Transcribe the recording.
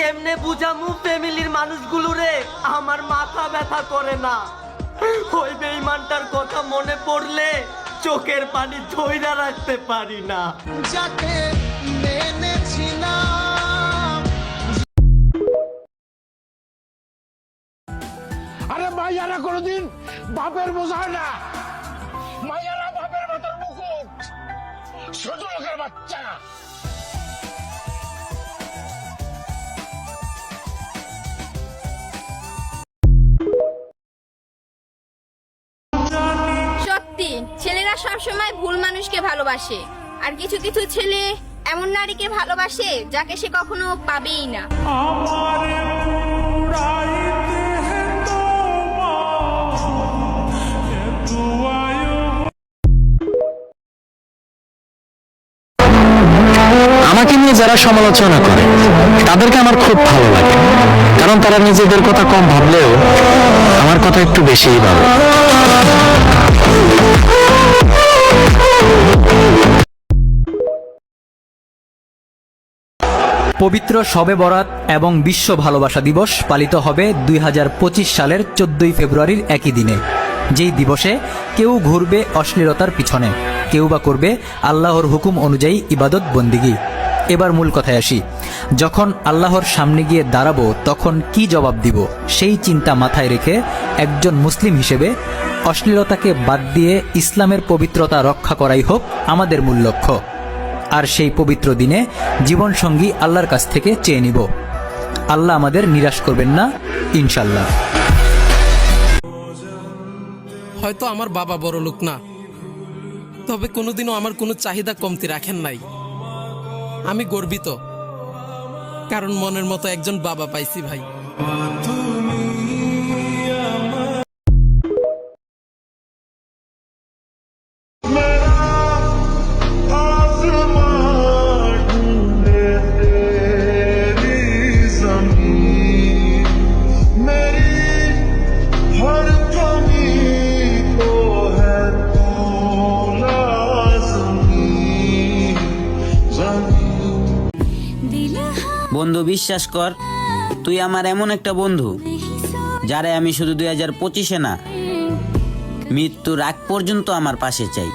কেমনে বুঝামু ফ্যামিলির মানুষগুলো রে আমার মাথা ব্যথা করে না। ওই বেঈমানটার কথা মনে পড়লে চোখের পানি ধইরা রাখতে পারি না। যাকে মেনেছিলাম। আরে মাইয়ারা কোনোদিন বাপের বোঝায় না, মাইয়ারা বাপের মাথার মুকুট, ছোট লোকের বাচ্চা। সত্যি ছেলেরা সবসময় ভুল মানুষকে ভালোবাসে, আর কিছু কিছু ছেলে এমন নারীকে ভালোবাসে যাকে সে কখনো পাবেই না। আমাকে নিয়ে যারা সমালোচনা করে তাদেরকে আমার খুব ভালো লাগে, কারণ তারা নিজেদের কথা কম ভাবলেও আমার কথা একটু বেশিই ভাবে। পবিত্র শবে বরাত এবং বিশ্ব ভালোবাসা দিবস পালিত হবে 2025 সালের 14 ফেব্রুয়ারির একই দিনে, যেই দিবসে কেউ ঘুরবে অশ্লীলতার পিছনে, কেউ বা করবে আল্লাহর হুকুম অনুযায়ী ইবাদত বন্দিগি। এবার মূল কথায় আসি, যখন আল্লাহর সামনে গিয়ে দাঁড়াবো তখন কি জবাব দিব সেই চিন্তা মাথায় রেখে একজন মুসলিম হিসেবে অশ্লীলতাকে বাদ দিয়ে ইসলামের পবিত্রতা রক্ষা করাই হোক আমাদের মূল লক্ষ্য। আর সেই পবিত্র দিনে জীবনসঙ্গী আল্লাহর কাছ থেকে চেয়ে নিব। আল্লাহ আমাদের নিরাশ করবেন না, ইনশাল্লাহ। হয়তো আমার বাবা বড় লোক না, তবে কোনোদিনও আমার কোনো চাহিদা কমতি রাখেন নাই। আমি গর্বিত, কারণ মনের মতো একজন বাবা পাইছি ভাই। বন্ধু, বিশ্বাস কর, তুই আমার এমন একটা বন্ধু যারে আমি শুধু 2025-এ না, মৃত্যুর আগ পর্যন্ত আমার পাশে চাই।